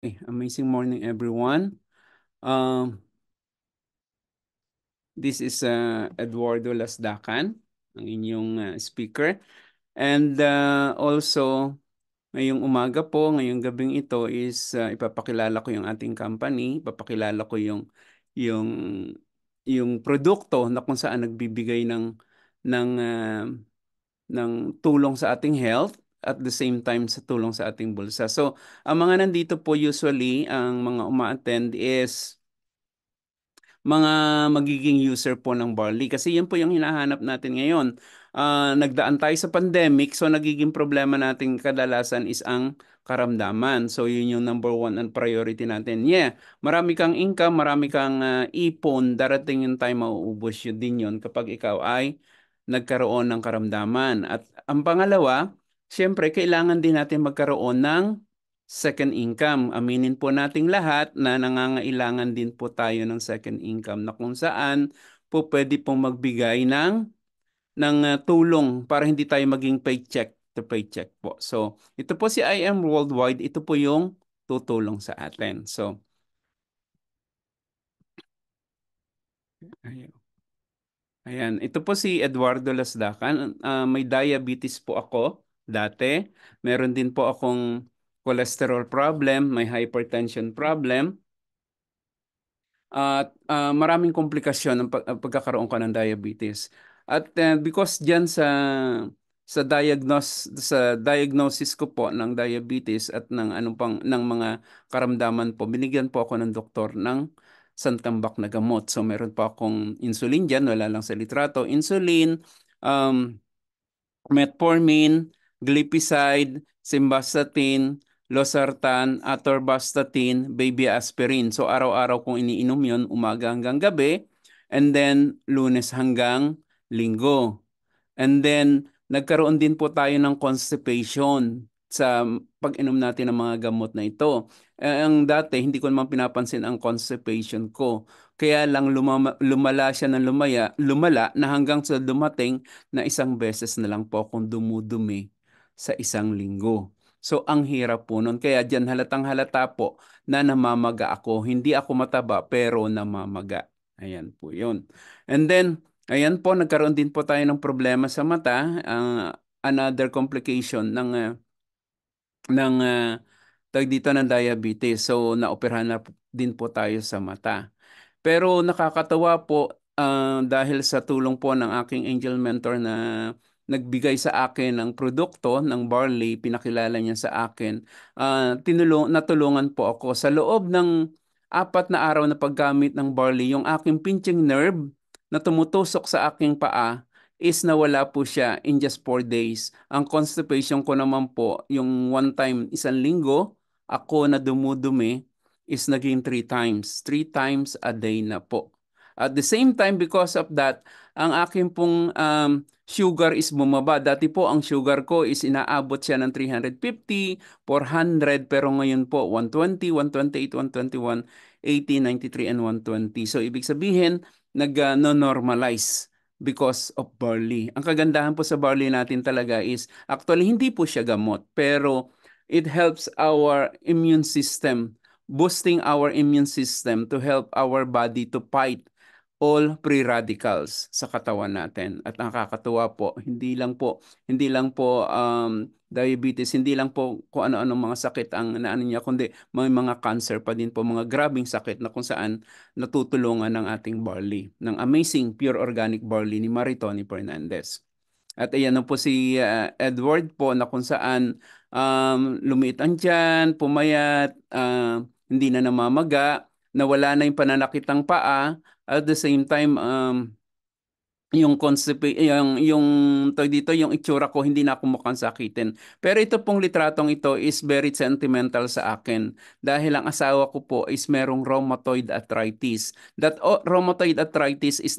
Amazing morning, everyone. Um, this is Eduardo Lasdacan, ang inyong speaker. And also, ngayong umaga po, ngayong gabing ito is ipapakilala ko yung ating company, ipapakilala ko yung yung produkto na kung saan nagbibigay ng uh, ng tulong sa ating health at the same time sa tulong sa ating bulsa. So, ang mga nandito po usually, ang mga uma-attend is mga magiging user po ng barley. Kasi yun po yung hinahanap natin ngayon. Nagdaan tayo sa pandemic, so nagiging problema natin kadalasan is ang karamdaman. So yun yung number one and priority natin. Yeah, marami kang income, marami kang ipon, darating yung time mauubos yun din yun kapag ikaw ay nagkaroon ng karamdaman. At ang pangalawa, syempre kailangan din natin magkaroon ng second income. Aminin po nating lahat na nangangailangan din po tayo ng second income na kung saan po pwede pong magbigay ng tulong para hindi tayo maging paycheck to paycheck po. So, ito po si IM Worldwide, ito po yung tutulong sa atin. So, ayun. Ayan, ito po si Eduardo Lasdacan. May diabetes po ako dati. Meron din po akong cholesterol problem, may hypertension problem. At maraming komplikasyon ng pagkakaroon ka ng diabetes. At because diyan sa diagnosis ko po ng diabetes at ng anong pang ng mga karamdaman po, binigyan po ako ng doktor ng santambak na gamot. So meron po akong insulin diyan, wala lang sa litrato. Insulin, um, metformin, glipizide, simvastatin, losartan, atorvastatin, baby aspirin. So araw-araw kong iniinom yon umaga hanggang gabi, and then Lunes hanggang Linggo. And then, nagkaroon din po tayo ng constipation sa pag-inom natin ng mga gamot na ito. Ang dati, hindi ko naman pinapansin ang constipation ko. Kaya lang lumala siya ng lumala na hanggang sa dumating na isang beses na lang po akong dumudumi sa isang linggo. So, ang hirap po nun. Kaya dyan halatang halata po na namamaga ako. Hindi ako mataba pero namamaga. Ayan po yun. And then, ayan po, nagkaroon din po tayo ng problema sa mata. Another complication ng tawag dito ng diabetes. So, naoperahan na din po tayo sa mata. Pero nakakatawa po dahil sa tulong po ng aking angel mentor na nagbigay sa akin ng produkto ng barley, pinakilala niya sa akin. Natulungan po ako sa loob ng 4 na araw na paggamit ng barley, yung aking pinching nerve na tumutusok sa aking paa is nawala po siya in just 4 days. Ang constipation ko naman po, yung one time, isang linggo, ako na dumudumi, is naging 3 times. 3 times a day na po. At the same time, because of that, ang aking pong sugar is bumaba. Dati po, ang sugar ko is inaabot siya ng 350, 400, pero ngayon po, 120, 128, 121, 80, 93, and 120. So, ibig sabihin, nag-normalize because of barley. Ang kagandahan po sa barley natin talaga is, actually, hindi po siya gamot, pero it helps our immune system, boosting our immune system to help our body to fight all free radicals sa katawan natin. At nakakatuwa po, hindi lang po diabetes, hindi lang po kung ano-ano mga sakit ang naano niya, kundi may mga cancer pa din po, mga grabing sakit na kung saan natutulungan ng ating barley, ng amazing pure organic barley ni Maritoni Fernandez. At ayan na po si Edward po na kung saan lumiit ang tiyan, pumayat, hindi na namamaga, nawala na yung pananakit ng paa, at the same time yung tawag dito, yung itsura ko hindi na ako mukhang sakitin. Pero ito pong litratong ito is very sentimental sa akin dahil ang asawa ko po is merong rheumatoid arthritis. That rheumatoid arthritis is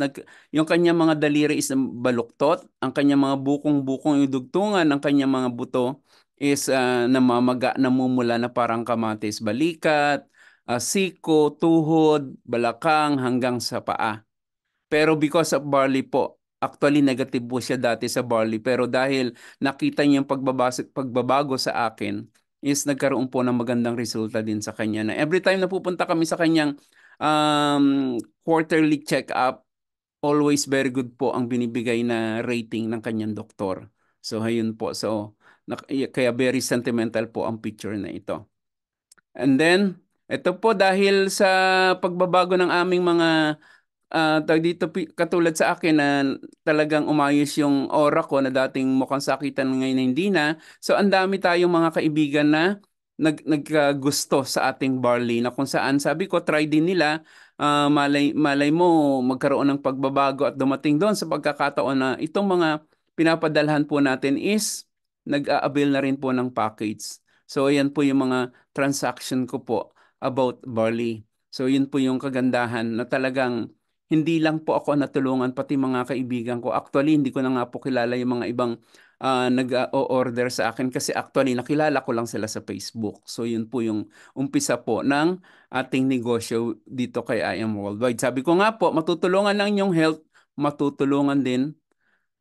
yung kanyang mga daliri is baluktot, ang kanyang mga bukong-bukong yung dugtungan ng kanyang mga buto is namamaga, namumula na parang kamatis, balikat, siko, tuhod, balakang hanggang sa paa. Pero because of barley po, actually negative po siya dati sa barley. Pero dahil nakita niya yung pagbabago sa akin, is nagkaroon po ng magandang resulta din sa kanya na every time na pupunta kami sa kanyang quarterly check-up, always very good po ang binibigay na rating ng kanyang doktor. So, ayun po. So, kaya very sentimental po ang picture na ito. And then, ito po dahil sa pagbabago ng aming mga tawag dito, katulad sa akin na talagang umayos yung aura ko na dating mukhang sakitan ngayon na hindi na. So, ang dami tayong mga kaibigan na naggusto sa ating barley na kung saan sabi ko, try din nila. Malay mo magkaroon ng pagbabago at dumating doon sa pagkakataon na itong mga pinapadalhan po natin is nag-a-avail na rin po ng package. So, ayan po yung mga transaction ko po about barley. So, yun po yung kagandahan na talagang hindi lang po ako natulungan, pati mga kaibigan ko. Actually, hindi ko na nga po kilala yung mga ibang nag-o-order sa akin kasi actually nakilala ko lang sila sa Facebook. So, yun po yung umpisa po ng ating negosyo dito kay I Am Worldwide. Sabi ko nga po, matutulungan lang yung health, matutulungan din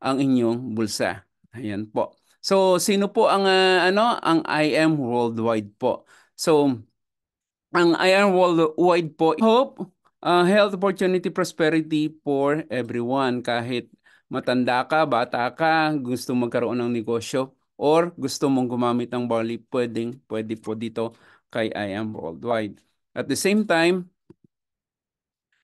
ang inyong bulsa. Ayan po. So, sino po ang ang I Am Worldwide po? So, ang I Am Worldwide po, hope, health, opportunity, prosperity for everyone. Kahit matanda ka, bata ka, gusto magkaroon ng negosyo, or gusto mong gumamit ng barley, pwede po dito kay I Am Worldwide. At the same time,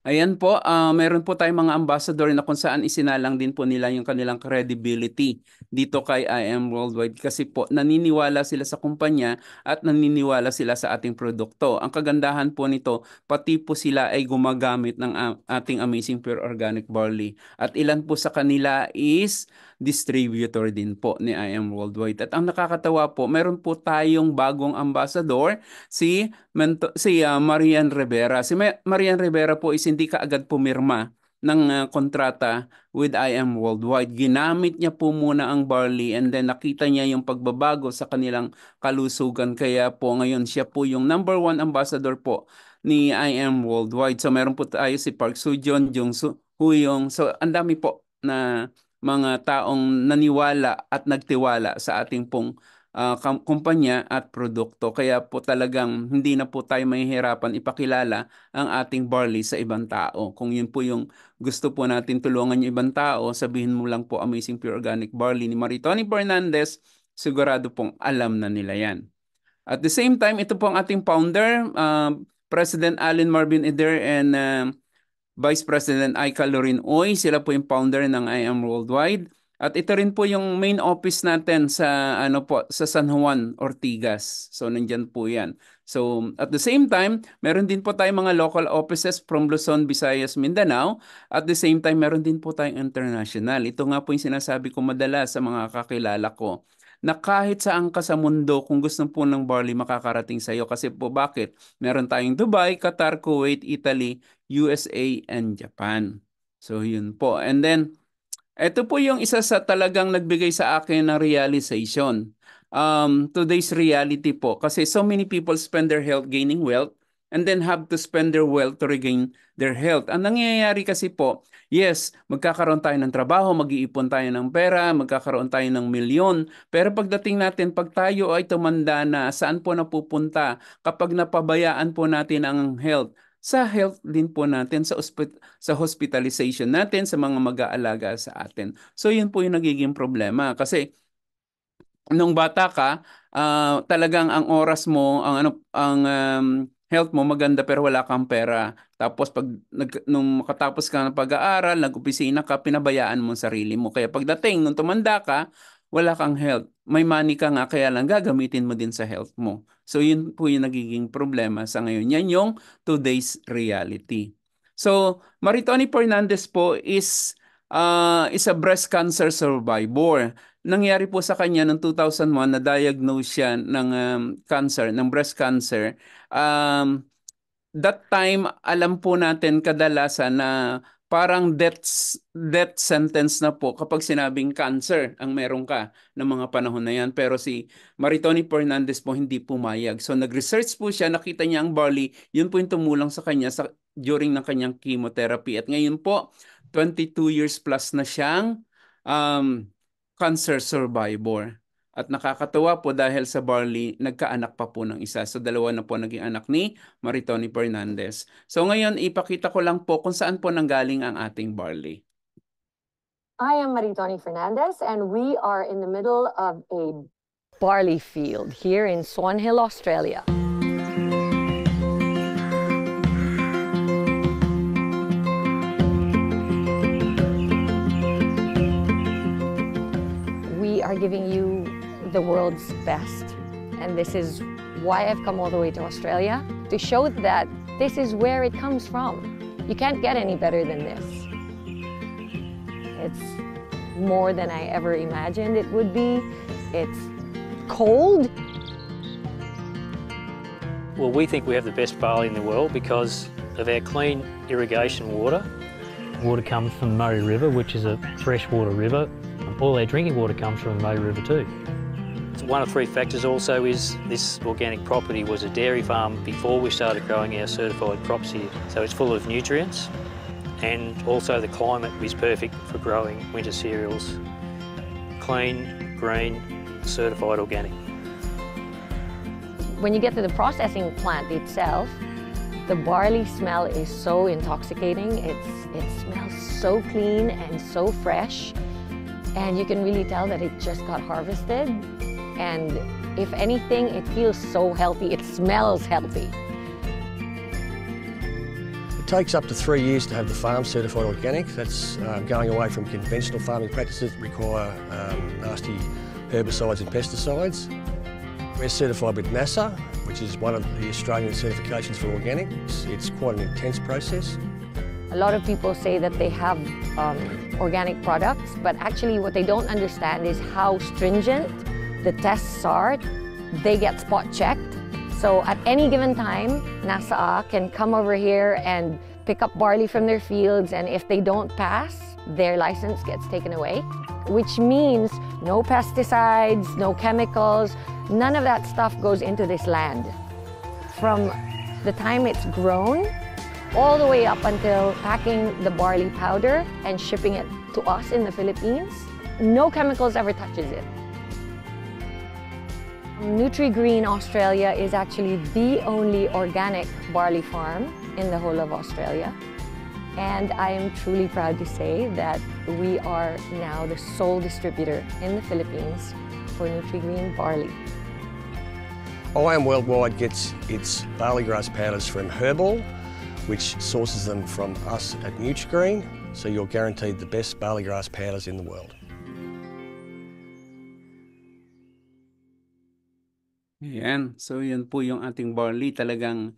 ayan po, meron po tayong mga ambassador na kung saan isinalang din po nila yung kanilang credibility dito kay I Am Worldwide kasi po naniniwala sila sa kumpanya at naniniwala sila sa ating produkto. Ang kagandahan po nito, pati po sila ay gumagamit ng ating Amazing Pure Organic Barley. At ilan po sa kanila is distributor din po ni I Am Worldwide. At ang nakakatawa po, meron po tayong bagong ambassador, si Marian Rivera. Si Marian Rivera po is hindi kaagad pumirma ng kontrata with I Am Worldwide. Ginamit niya po muna ang barley and then nakita niya yung pagbabago sa kanilang kalusugan. Kaya po ngayon siya po yung number one ambassador po ni I Am Worldwide. So meron po tayo si Park Soo-joon, Jung Soo Huyong. So ang dami po na mga taong naniwala at nagtiwala sa ating pong kumpanya at produkto. Kaya po talagang hindi na po tayo mahihirapan ipakilala ang ating barley sa ibang tao. Kung yun po yung gusto po natin tulungan yung ibang tao, sabihin mo lang po Amazing Pure Organic Barley ni Maritoni Fernandez, sigurado pong alam na nila yan. At the same time, ito po ang ating founder, President Allen Marvin Eder and Vice President Aika Lorin Oy. Sila po yung founder ng I Am Worldwide. At ito rin po yung main office natin sa sa San Juan, Ortigas. So nandiyan po 'yan. So at the same time, meron din po tayong mga local offices from Luzon, Visayas, Mindanao. At the same time, meron din po tayong international. Ito nga po yung sinasabi ko madalas sa mga kakilala ko na kahit saan ka sa mundo, kung gusto po ng barley, makakarating sa iyo. Kasi po bakit? Meron tayong Dubai, Qatar, Kuwait, Italy, USA, and Japan. So yun po. And then, ito po yung isa sa talagang nagbigay sa akin ng realization. Today's reality po. Kasi so many people spend their health gaining wealth and then have to spend their wealth to regain their health. Ang nangyayari kasi po, yes, magkakaroon tayo ng trabaho, mag-iipon tayo ng pera, magkakaroon tayo ng milyon. Pero pagdating natin, pag tayo ay tumanda na, saan po napupunta kapag napabayaan po natin ang health? Sa health din po natin, sa hospitalization natin, sa mga mag-aalaga sa atin. So yun po yung nagiging problema. Kasi nung bata ka, talagang ang oras mo, health mo maganda pero wala kang pera. Tapos nung makatapos ka ng pag-aaral, nag-opisina ka, pinabayaan mo ang sarili mo. Kaya pagdating nung tumanda ka, wala kang health. May money ka nga, kaya lang gagamitin mo din sa health mo. So yun po yung nagiging problema sa ngayon. Yan yung today's reality. So, Maritoni Fernandez po is a breast cancer survivor. Nangyari po sa kanya noong 2001, na-diagnose siya ng cancer, ng breast cancer. That time, alam po natin kadalasan na parang death sentence na po kapag sinabing cancer ang meron ka ng mga panahon na yan. Pero si Maritoni Fernandez po hindi pumayag. So nag-research po siya, nakita niya ang barley, yun po yung tumulong sa kanya during ng kanyang chemotherapy. At ngayon po, 22 years plus na siyang um, cancer survivor. At nakakatuwa po dahil sa barley, nagkaanak pa po ng isa. So dalawa na po naging anak ni Maritoni Fernandez. So ngayon, ipakita ko lang po kung saan po nanggaling ang ating barley. I am Maritoni Fernandez, and we are in the middle of a barley field here in Swan Hill, Australia. We are giving you the world's best, and this is why I've come all the way to Australia, to show that this is where it comes from. You can't get any better than this. It's more than I ever imagined it would be. It's cold. Well, we think we have the best barley in the world because of our clean irrigation water. Water comes from the Murray River, which is a freshwater river. All our drinking water comes from the Murray River too. One of three factors also is this organic property was a dairy farm before we started growing our certified crops here. So it's full of nutrients, and also the climate is perfect for growing winter cereals. Clean, green, certified organic. When you get to the processing plant itself, the barley smell is so intoxicating. It smells so clean and so fresh, and you can really tell that it just got harvested. And if anything, it feels so healthy. It smells healthy. It takes up to 3 years to have the farm certified organic. That's going away from conventional farming practices that require nasty herbicides and pesticides. We're certified with NASA, which is one of the Australian certifications for organic. It's quite an intense process. A lot of people say that they have organic products, but actually what they don't understand is how stringent the tests are. They get spot checked. So at any given time, NASA can come over here and pick up barley from their fields, and if they don't pass, their license gets taken away, which means no pesticides, no chemicals, none of that stuff goes into this land. From the time it's grown, all the way up until packing the barley powder and shipping it to us in the Philippines, no chemicals ever touches it. Nutri-Green Australia is actually the only organic barley farm in the whole of Australia. And I am truly proud to say that we are now the sole distributor in the Philippines for Nutri-Green barley. IAM Worldwide gets its barley grass powders from Herbal, which sources them from us at Nutri-Green, so you're guaranteed the best barley grass powders in the world. Ayan. So, yun po yung ating barley. Talagang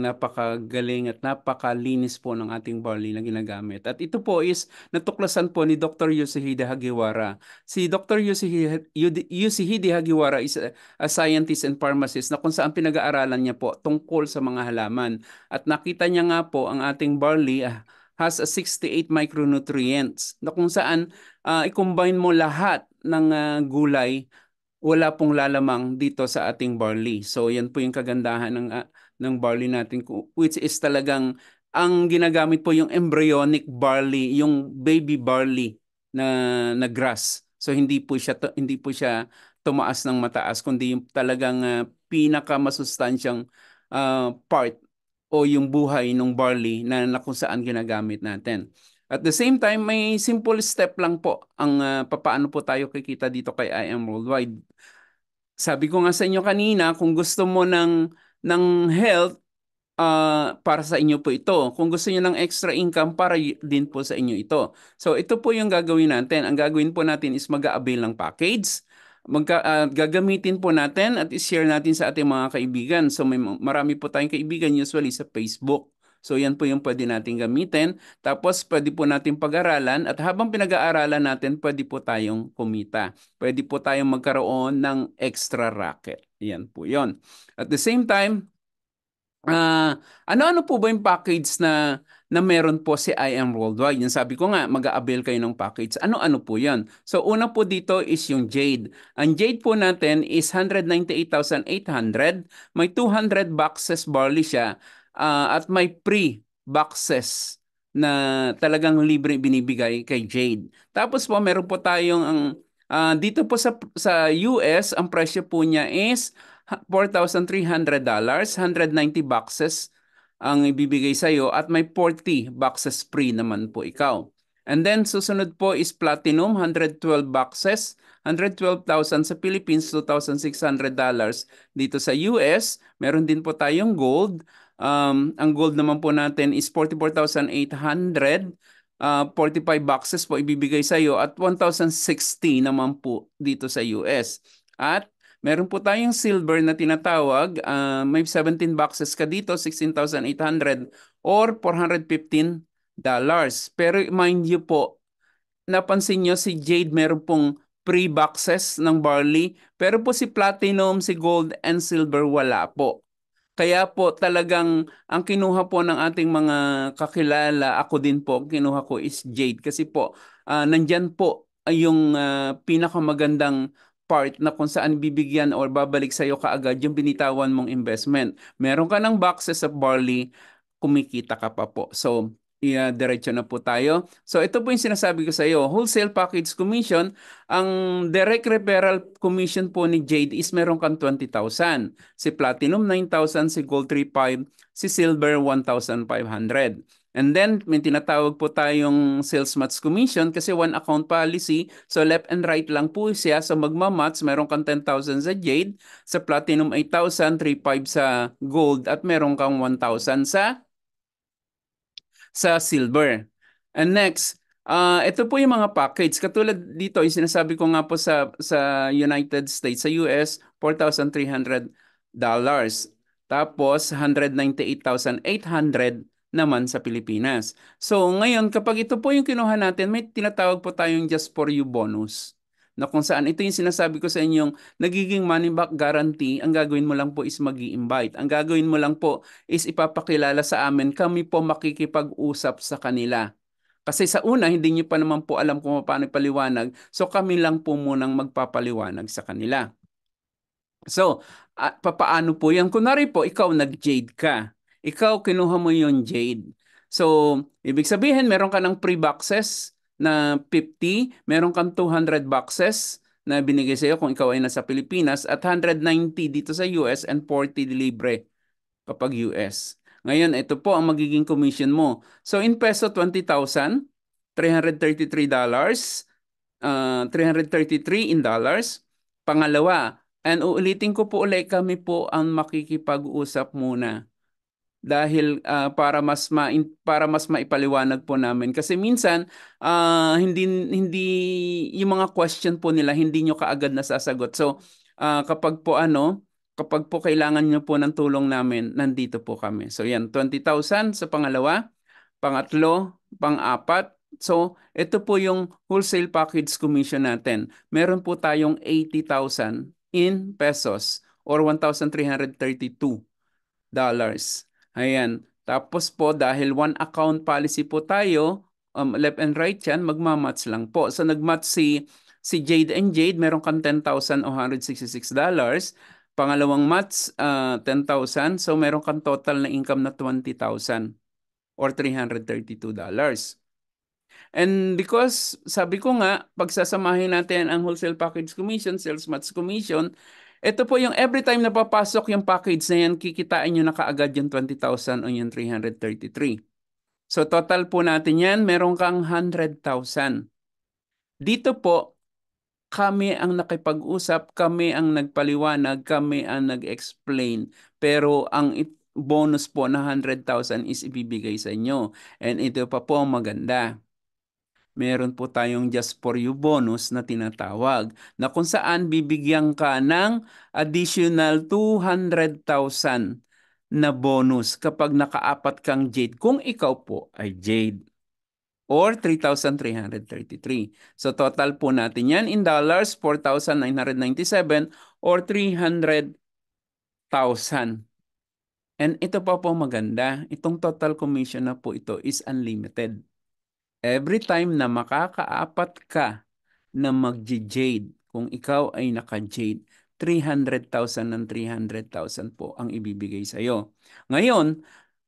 napakagaling at napakalinis po ng ating barley na ginagamit. At ito po is natuklasan po ni Dr. Yoshihide Hagiwara. Si Dr. Yoshihide Hagiwara is a scientist and pharmacist na kung saan pinag-aaralan niya po tungkol sa mga halaman. At nakita niya nga po ang ating barley has a 68 micronutrients na kung saan i-combine mo lahat ng gulay, wala pong lalamang dito sa ating barley. So yan po yung kagandahan ng barley natin, which is talagang ang ginagamit po yung embryonic barley, yung baby barley na grass. So hindi po siya tumaas ng mataas, kundi yung talagang pinakamasustansyang part o yung buhay ng barley na kung saan ginagamit natin. At the same time, may simple step lang po ang papaano po tayo kikita dito kay IAM Worldwide. Sabi ko nga sa inyo kanina, kung gusto mo ng health, para sa inyo po ito. Kung gusto niyo ng extra income, para din po sa inyo ito. So ito po yung gagawin natin. Ang gagawin po natin is mag-a-avail ng package. Gagamitin po natin at i-share natin sa ating mga kaibigan. So marami po tayong kaibigan usually sa Facebook. So yan po yung pwede natin gamitin. Tapos pwede po natin pag-aralan at habang pinag-aaralan natin, pwede po tayong kumita. Pwede po tayong magkaroon ng extra racket. Yan po yon. At the same time, ano-ano po ba yung package na meron po si IAM Worldwide? Yung sabi ko nga, mag-a-avail kayo ng package. Ano-ano po yan? So, una po dito is yung Jade. Ang Jade po natin is 198,800. May 200 boxes barley siya. At may free boxes na talagang libre binibigay kay Jade. Tapos po, meron po tayong Dito po sa US, ang presyo po niya is $4,300, 190 boxes ang ibibigay sa iyo at may 40 boxes free naman po ikaw. And then susunod po is Platinum, 112 boxes, 112,000 sa Philippines, $2,600 dito sa US. Meron din po tayong Gold. Ang Gold naman po natin is 44,800. 45 boxes po ibibigay sa iyo at 1,060 naman po dito sa US. At meron po tayong silver na tinatawag, may 17 boxes ka dito, 16,800 or $415. Pero mind you po, napansin nyo si Jade meron pong pre-boxes ng barley, pero po si platinum, si gold, and silver wala po. Kaya po talagang ang kinuha po ng ating mga kakilala, ako din po, kinuha ko is Jade. Kasi po, nandyan po ay yung pinakamagandang part na kung saan bibigyan or babalik sa iyo kaagad yung binitawan mong investment. Meron ka ng boxes of barley, kumikita ka pa po. So, diretso na po tayo. So, ito po yung sinasabi ko sa iyo. Wholesale Package Commission, ang direct referral commission po ni Jade is meron kang 20,000. Si Platinum 9,000, si Gold 3,500, si Silver 1,500. And then, may tinatawag po tayong Sales Match Commission kasi one account policy. So, left and right lang po siya. So, magmamatch, meron kang 10,000 sa Jade, sa Platinum 8,000, 3,500 sa Gold, at meron kang 1,000 sa silver. And next, ito po yung mga package. Katulad dito, yung sinasabi ko nga po sa United States, sa US, $4,300. Tapos, 198,800 naman sa Pilipinas. So, ngayon, kapag ito po yung kinuha natin, may tinatawag po tayong just for you bonus. Na kung saan ito yung sinasabi ko sa inyong nagiging money back guarantee, ang gagawin mo lang po is mag-i-invite. Ang gagawin mo lang po is ipapakilala sa amin, kami po makikipag-usap sa kanila. Kasi sa una, hindi niyo pa naman po alam kung paano ipaliwanag, so kami lang po munang magpapaliwanag sa kanila. So, papaano po yan? Kunwari po, ikaw nag-jade ka. Ikaw, kinuha mo yung jade. So, ibig sabihin, meron ka ng pre-boxes na 50, meron kang 200 boxes na binigay sa iyo kung ikaw ay nasa Pilipinas at 190 dito sa US and 40 libre kapag US. Ngayon, ito po ang magiging commission mo. So, in peso, $20,000, $333, 333 in dollars. Pangalawa, and uulitin ko po ulit, kami po ang makikipag-usap muna dahil para mas maipaliwanag po namin kasi minsan hindi yung mga question po nila hindi nyo kaagad nasasagot. So kapag po kailangan nyo po ng tulong namin, nandito po kami. So yan, 20,000 sa pangalawa, pangatlo, pang-apat. So ito po yung wholesale package commission natin. Meron po tayong 80,000 in pesos or $1,332. Ayan. Tapos po, dahil one account policy po tayo, left and right yan, magmamatch lang po. So nagmatch si Jade and Jade, meron kang $10,166. Pangalawang match, 10,000. So meron kang total na income na 20,000 or $332. And because sabi ko nga, pagsasamahin natin ang wholesale package commission, sales match commission, ito po yung every time na papasok yung package na yan, kikitain nyo na kaagad yung 20,000 o yung 333. So total po natin yan, meron kang 100,000. Dito po, kami ang nakipag-usap, kami ang nagpaliwanag, kami ang nag-explain. Pero ang bonus po na 100,000 is ibibigay sa inyo. And ito pa po ang maganda. Meron po tayong just for you bonus na tinatawag na kung saan bibigyan ka ng additional 200,000 na bonus kapag nakaapat kang Jade kung ikaw po ay Jade or 3,333. So total po natin yan in dollars, 4,997 or 300,000. And ito pa po maganda, itong total commission na po ito is unlimited. Every time na makakaapat ka na mag-jade, kung ikaw ay naka-jade, 300,000 ng 300,000 po ang ibibigay sa iyo. Ngayon,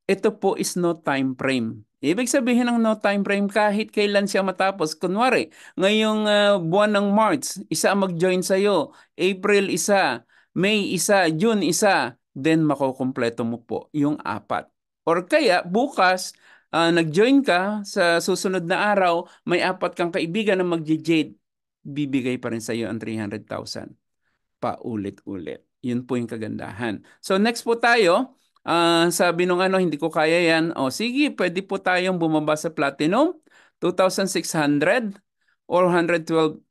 ito po is no time frame. Ibig sabihin ng no time frame, kahit kailan siya matapos. Kunwari, ngayong buwan ng March, isa ang mag-join sa'yo. April, isa. May, isa. June, isa. Then, makukumpleto mo po yung 4. Or kaya, bukas, nag-join ka sa susunod na araw, may 4 kang kaibigan na mag-jade. Bibigay pa rin sa'yo ang 300,000. Paulit-ulit. Yun po yung kagandahan. So, next po tayo. Sabi nung ano, hindi ko kaya yan. O sige, pwede po tayong bumaba sa platinum. 2,600 or 112,000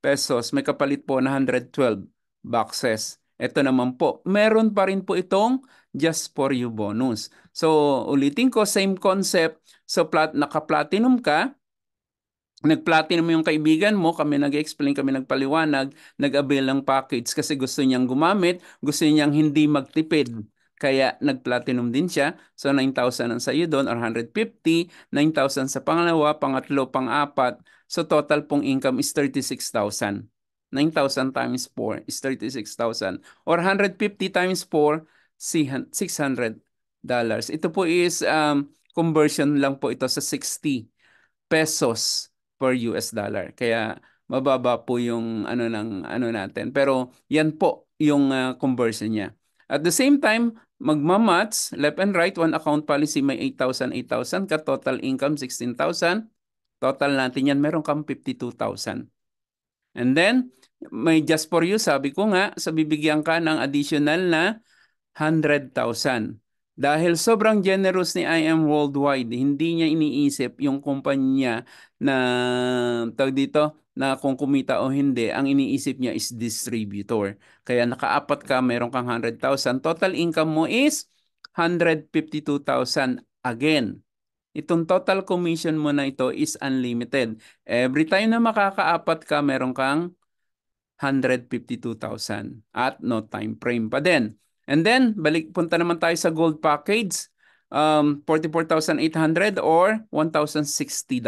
pesos. May kapalit po na 112 boxes. Ito naman po. Meron pa rin po itong just for you bonus. So, ulitin ko, same concept. So, naka-platinum ka. Nag-platinum yung kaibigan mo, kami nag-explain, kami nagpaliwanag, nag-avail ng package kasi gusto niyang gumamit, gusto niyang hindi magtipid. Kaya nag-platinum din siya. So 9,000 ang sa'yo doon or 150, 9,000 sa pangalawa, pangatlo, pang-apat. So total pong income is 36,000. 9,000 times 4 is 36,000. Or 150 times 4, $600. Ito po is conversion lang po ito sa 60 pesos per US dollar. Kaya mababa po yung ano ng ano natin. Pero yan po yung conversion niya. At the same time, magmamats, left and right, one account policy may 8,000, 8,000 ka, total income 16,000. Total natin yan, meron kang 52,000. And then, may just for you, sabi ko nga, sa bibigyan ka ng additional na 100,000. Dahil sobrang generous ni IM Worldwide, hindi niya iniisip yung kumpanya na tawag dito na kung kumita o hindi, ang iniisip niya is distributor. Kaya nakaapat ka, meron kang 100,000. Total income mo is 152,000 again. Itong total commission mo na ito is unlimited. Every time na makakaapat ka, meron kang 152,000 at no time frame pa din. And then, punta naman tayo sa gold package. 44,800 or $1,060.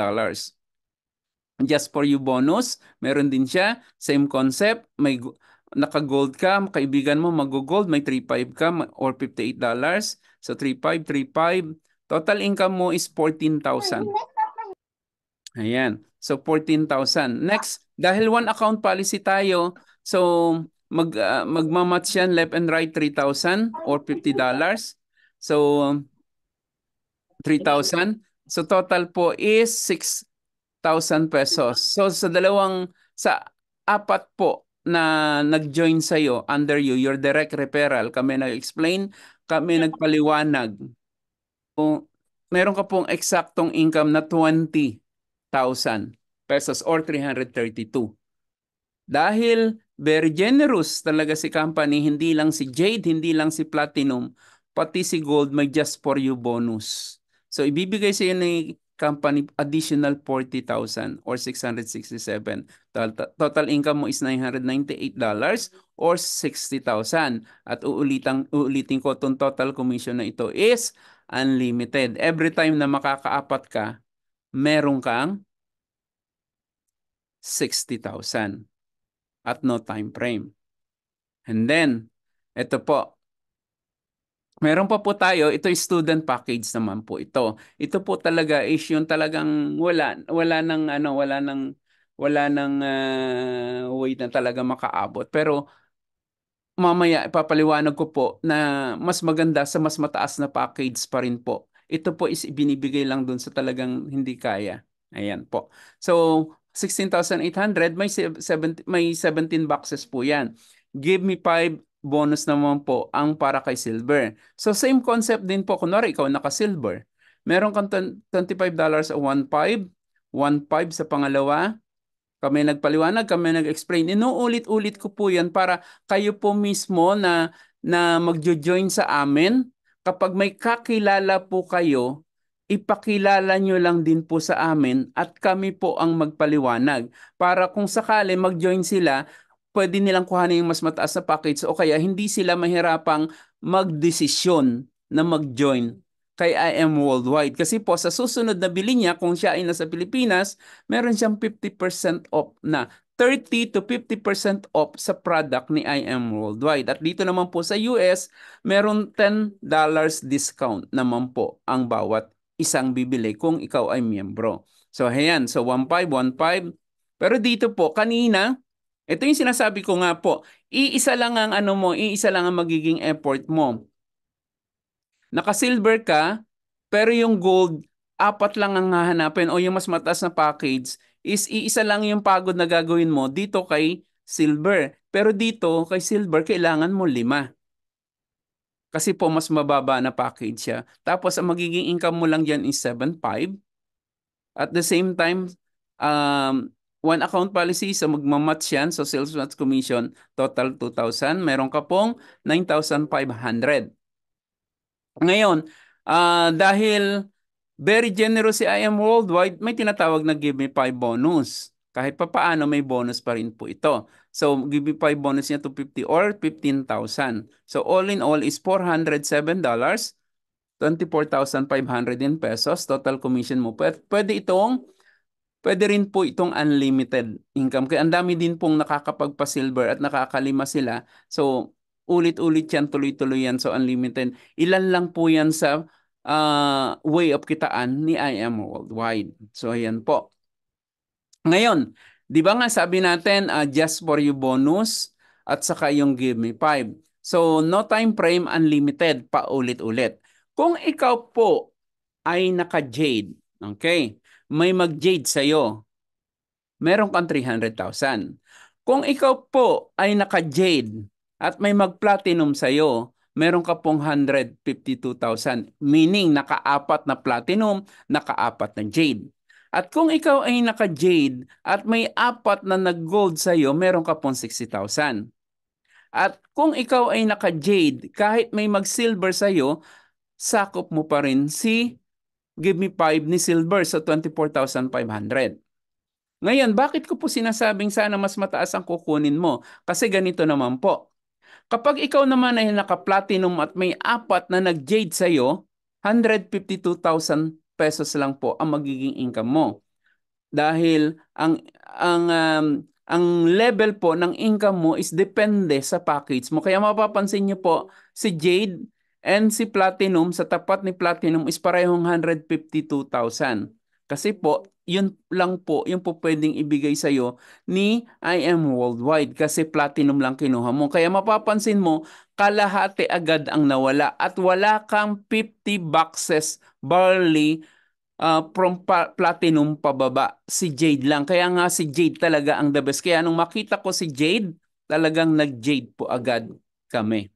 Just for you bonus, meron din siya. Same concept. May naka-gold ka, kaibigan mo mag-gold, may 3,500 ka or $58. So 3,500, 3,500. Total income mo is 14,000. Ayan. So 14,000. Next, dahil one account policy tayo, so magmamatch yan left and right 3,000 or $50. So 3,000. So total po is 6,000 pesos. So sa apat po na nag-join sa'yo, under you, your direct referral, kami nag-explain, kami nagpaliwanag. So, meron ka pong eksaktong income na 20,000 pesos or 332. Dahil very generous talaga si company, hindi lang si Jade, hindi lang si Platinum, pati si Gold may just for you bonus. So ibibigay sa iyo ni company additional 40,000 or 667. Total income mo is $998 or 60,000. At uulitin ko itong total commission na ito is unlimited. Every time na makakaapat ka, meron kang 60,000 at no time frame. And then, ito po, meron pa po tayo, ito is student package naman po ito. Ito po talaga is yung talagang wala nang way na talaga makaabot. Pero mamaya ipapaliwanag ko po na mas maganda sa mas mataas na package pa rin po. Ito po is ibinibigay lang dun sa talagang hindi kaya. Ayan po. So, 16,800, may 17 boxes po yan. Give me 5 bonus naman po ang para kay silver. So, same concept din po. Kunwari, ikaw naka-silver. Meron kang $25 o 1,500. 1,500 sa pangalawa. Kami nagpaliwanag, kami nag-explain. Inuulit-ulit ko po yan para kayo po mismo na magjo-join sa amin. Kapag may kakilala po kayo, ipakilala nyo lang din po sa amin at kami po ang magpaliwanag. Para kung sakali mag-join sila, pwede nilang kuhanin yung mas mataas na package o kaya hindi sila mahirapang magdesisyon na mag-join kay IM Worldwide. Kasi po sa susunod na bili niya, kung siya ay nasa Pilipinas, meron siyang 50% off na 30 to 50% off sa product ni IM Worldwide. At dito naman po sa US, meron $10 discount naman po ang bawat isang bibili kung ikaw ay miyembro. So, ayan. So, 1.5, 1.5. Pero dito po, kanina, ito yung sinasabi ko nga po, iisa lang ang ano mo, iisa lang ang magiging effort mo. Naka-silver ka, pero yung gold, apat lang ang hahanapin o yung mas mataas na package is iisa lang yung pagod na gagawin mo dito kay silver. Pero dito kay silver, kailangan mo 5. Kasi po mas mababa na package siya. Tapos ang magiging income mo lang dyan is 7.5. At the same time, one account policy, so magmamatch yan. So sales match commission, total 2,000. Meron ka pong 9,500. Ngayon, dahil very generous si IM Worldwide, may tinatawag na Give Me 5 bonus. Kahit pa paano, may bonus pa rin po ito. So, Give Me 5 bonus niya to 50 or 15,000. So, all in all is $407, 24,500 in pesos. Total commission mo. Pwede rin po itong unlimited income. Kaya ang dami din pong nakakapagpa-silver at nakakalima sila. So, ulit-ulit yan, tuloy-tuloy yan. So, unlimited. Ilan lang po yan sa way of kitaan ni IM Worldwide. So, ayan po. Ngayon, di ba nga sabi natin, just for you bonus at saka yung give me 5. So, no time frame, unlimited, paulit-ulit. Kung ikaw po ay naka-jade, okay, may mag-jade sa'yo, meron kang 300,000. Kung ikaw po ay naka-jade at may mag-platinum sa'yo, meron ka pong 152,000. Meaning, naka-4 na platinum, naka-4 na jade. At kung ikaw ay naka-jade at may 4 na nag-gold sa'yo, meron ka pong 60,000. At kung ikaw ay naka-jade, kahit may mag-silver sa'yo, sakop mo pa rin si Give Me 5 ni silver sa 24,500. Ngayon, bakit ko po sinasabing sana mas mataas ang kukunin mo? Kasi ganito naman po. Kapag ikaw naman ay naka-platinum at may 4 na nag-jade sa'yo, 152,000 pesos lang po ang magiging income mo. Dahil ang level po ng income mo is depende sa package mo. Kaya mapapansin niyo po, si Jade and si Platinum, sa tapat ni Platinum is parehong 152,000. Kasi po, yun lang po, yung po pwedeng ibigay sa'yo ni IM Worldwide kasi Platinum lang kinuha mo. Kaya mapapansin mo, kalahati agad ang nawala at wala kang 50 boxes barley from Platinum pababa. Si Jade lang. Kaya nga si Jade talaga ang the best. Kaya nung makita ko si Jade, talagang nag-Jade po agad kami.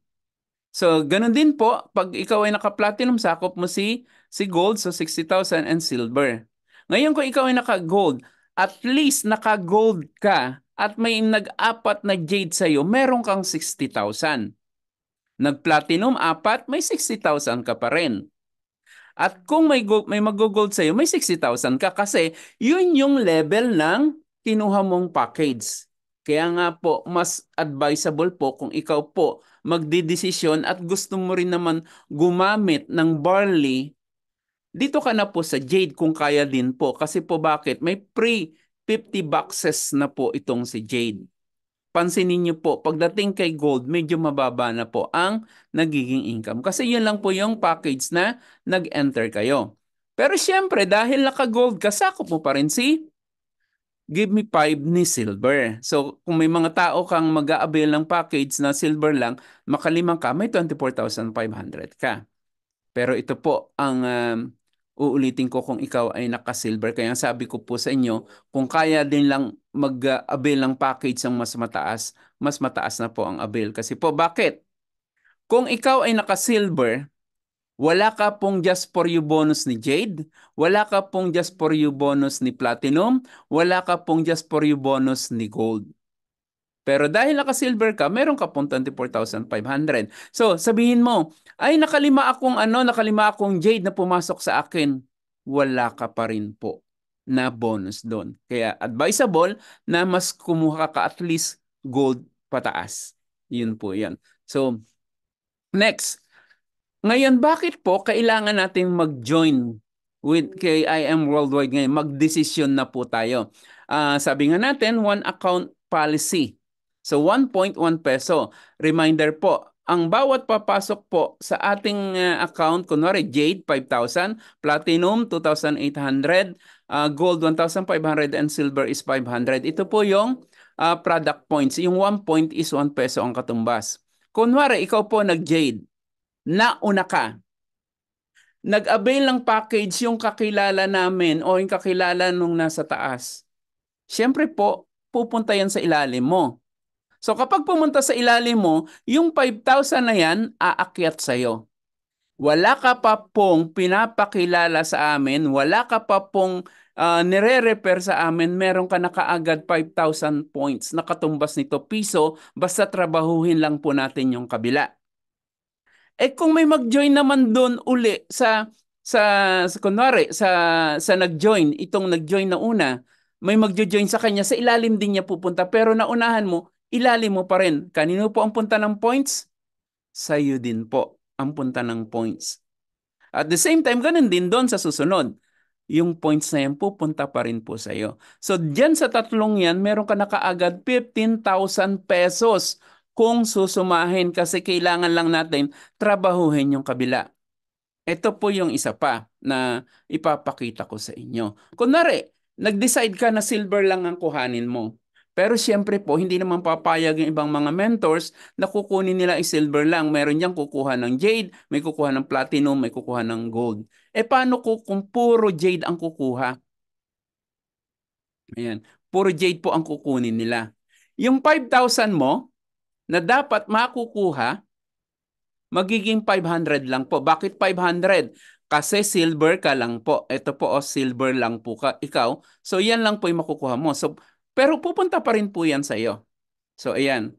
So, ganun din po, pag ikaw ay naka-platinum, sakop mo si gold, so 60,000 and silver. Ngayon kung ikaw ay naka-gold, at least naka-gold ka at may nag-4 na jade sa'yo, meron kang 60,000. Nag-platinum 4, may 60,000 ka pa rin. At kung may mag-gold sa'yo, may 60,000 ka kasi yun yung level ng kinuha mong package. Kaya nga po, mas advisable po kung ikaw po magdidesisyon at gusto mo rin naman gumamit ng barley, dito ka na po sa Jade kung kaya din po. Kasi po bakit? May pre 50 boxes na po itong si Jade. Pansinin niyo po, pagdating kay gold, medyo mababa na po ang nagiging income. Kasi yun lang po yung package na nag-enter kayo. Pero syempre, dahil naka-gold ka, sakop mo pa rin si Give Me 5 ni silver. So, kung may mga tao kang mag-a-avail ng package na silver lang, makalimang ka, may 24,500 ka. Pero ito po ang uulitin ko kung ikaw ay naka-silver. Kaya sabi ko po sa inyo, kung kaya din lang mag-avail ng package ng mas mataas na po ang avail. Kasi po, bakit? Kung ikaw ay naka-silver, wala ka pong just for you bonus ni Jade, wala ka pong just for you bonus ni Platinum, wala ka pong just for you bonus ni Gold. Pero dahil naka-silver ka, meron ka pong 24,500. So, sabihin mo, ay nakalima akong Jade na pumasok sa akin. Wala ka pa rin po na bonus doon. Kaya advisable na mas kumuha ka at least gold pataas. Yun po yan. So, next. Ngayon, bakit po kailangan nating mag-join with KIM Worldwide ngayon? Mag-desisyon na po tayo. Sabi nga natin, one account policy. So 1.1 peso. Reminder po, ang bawat papasok po sa ating account, kunwari Jade 5,000, Platinum 2,800, Gold 1,500, and Silver is 500. Ito po yung product points. Yung 1 point is 1 peso ang katumbas. Kunwari, ikaw po nag-Jade, nauna ka, nag-avail ng package yung kakilala namin o yung kakilala nung nasa taas. Siyempre po, pupunta yan sa ilalim mo. So kapag pumunta sa ilalim mo, yung 5,000 na yan, aakyat sa'yo. Wala ka pa pong pinapakilala sa amin, wala ka pa pong nire-repair sa amin, meron ka na kaagad 5,000 points na katumbas nito piso, basta trabahuhin lang po natin yung kabila. Kung may mag-join naman doon uli sa kunwari sa nag-join, itong nag-join na una, may magjo-join sa kanya, sa ilalim din niya pupunta, pero naunahan mo, ilalim mo pa rin. Kanino po ang punta ng points? Sa'yo din po ang punta ng points. At the same time, ganun din doon sa susunod. Yung points na yan pupunta pa rin po sa'yo. So, dyan sa tatlong yan, meron ka na kaagad 15,000 pesos kung susumahin kasi kailangan lang natin trabahuhin yung kabila. Ito po yung isa pa na ipapakita ko sa inyo. Kunwari, nag-decide ka na silver lang ang kuhanin mo. Pero siyempre po, hindi naman papayag yung ibang mga mentors na kukunin nila silver lang. Meron diyang kukuha ng jade, may kukuha ng platinum, may kukuha ng gold. Paano kung puro jade ang kukuha? Ayan, puro jade po ang kukunin nila. Yung 5,000 mo na dapat makukuha, magiging 500 lang po. Bakit 500? Kasi silver ka lang po. Ito po, silver lang po ikaw. So, yan lang po yung makukuha mo. So, pero pupunta pa rin po yan sa iyo. So, ayan.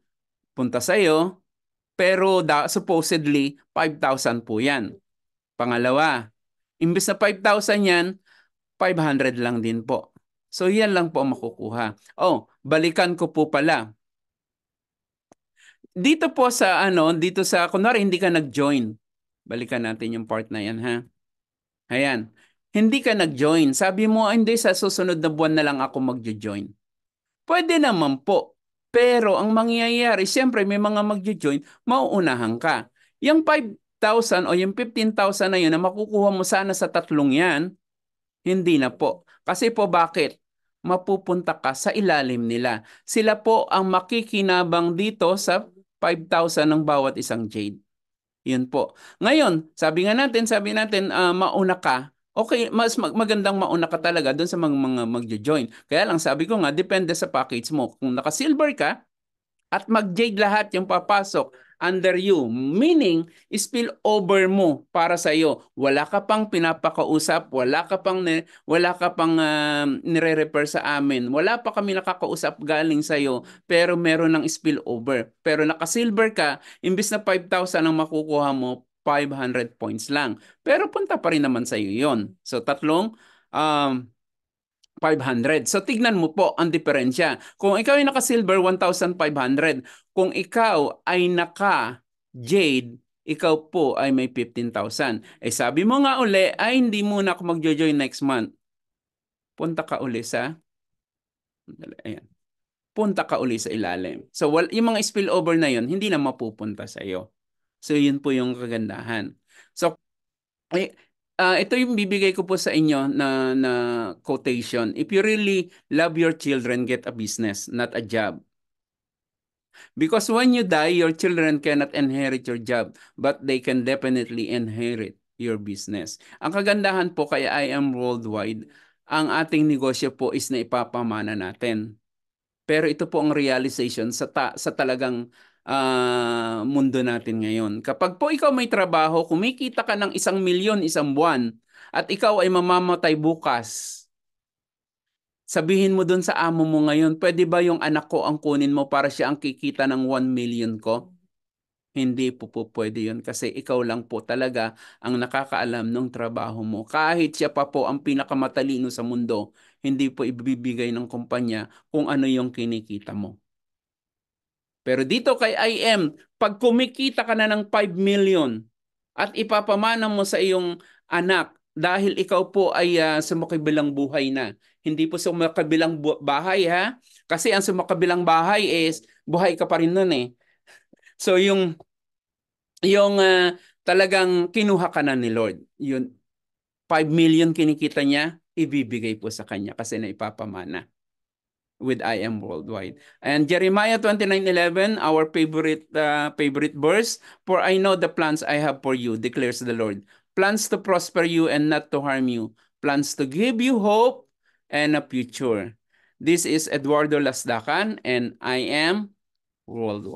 Punta sa iyo. Pero supposedly, 5,000 po yan. Pangalawa, imbes na 5,000 yan, 500 lang din po. So, yan lang po ang makukuha. Oh, balikan ko po pala. Dito po dito sa, kunwari hindi ka nag-join. Balikan natin yung part na yan, ha? Ayan. Hindi ka nag-join. Sabi mo, hindi, sa susunod na buwan na lang ako mag-join. Pwede naman po. Pero ang mangyayari, siyempre may mga mag-join, mauunahan ka. Yung 5,000 o yung 15,000 na yun na makukuha mo sana sa tatlong yan, hindi na po. Kasi po bakit? Mapupunta ka sa ilalim nila. Sila po ang makikinabang dito sa 5,000 ng bawat isang jade. Yun po. Ngayon, sabi natin, mauna ka. Okay, mas magandang mauna ka talaga doon sa mga magjo-join. Kaya lang sabi ko nga, depende sa package mo. Kung naka-silver ka, at mag-jade lahat yung papasok under you. Meaning, spill over mo para sa iyo. Wala ka pang pinapakausap, wala ka pang nire-refer sa amin. Wala pa kami nakakausap galing sa iyo, pero meron ng spill over. Pero naka-silver ka, imbis na 5,000 ang makukuha mo, 500 points lang. Pero punta pa rin naman sa iyo 'yon. So tatlong 500. So tignan mo po ang diferensya. Kung ikaw ay naka-silver, 1,500. Kung ikaw ay naka-jade, ikaw po ay may 15,000. Sabi mo nga uli, ay hindi muna ako magjo-join next month. Punta ka uli sa, ayan. Punta ka uli sa ilalim. So yung mga spillover na yun, hindi na mapupunta sa iyo. So yun po yung kagandahan. So, ito yung bibigay ko po sa inyo na quotation. If you really love your children, get a business, not a job. Because when you die, your children cannot inherit your job, but they can definitely inherit your business. Ang kagandahan po kaya I Am Worldwide, ang ating negosyo po is na ipapamana natin. Pero ito po ang realization sa talagang mundo natin ngayon. Kapag po ikaw may trabaho, kumikita ka ng 1,000,000 isang buwan, at ikaw ay mamamatay bukas, sabihin mo dun sa amo mo ngayon, pwede ba yung anak ko ang kunin mo para siya ang kikita ng 1,000,000 ko? Hindi po pwede yun kasi ikaw lang po talaga ang nakakaalam ng trabaho mo. Kahit siya pa po ang pinakamatalino sa mundo, hindi po ibibigay ng kumpanya kung ano yung kinikita mo. Pero dito kay IM, pag kumikita ka na ng 5,000,000 at ipapamana mo sa iyong anak dahil ikaw po ay sumakabilang buhay na. Hindi po sumakabilang bahay ha. Kasi ang sumakabilang bahay is buhay ka pa rin nun eh. So yung yung talagang kinuha ka na ni Lord. Yun, 5 million kinikita niya, ibibigay po sa kanya kasi naipapamana with I am worldwide. And Jeremiah 29:11, our favorite verse, for I know the plans I have for you, declares the Lord. Plans to prosper you and not to harm you. Plans to give you hope and a future. This is Eduardo Lasdacan and I am worldwide.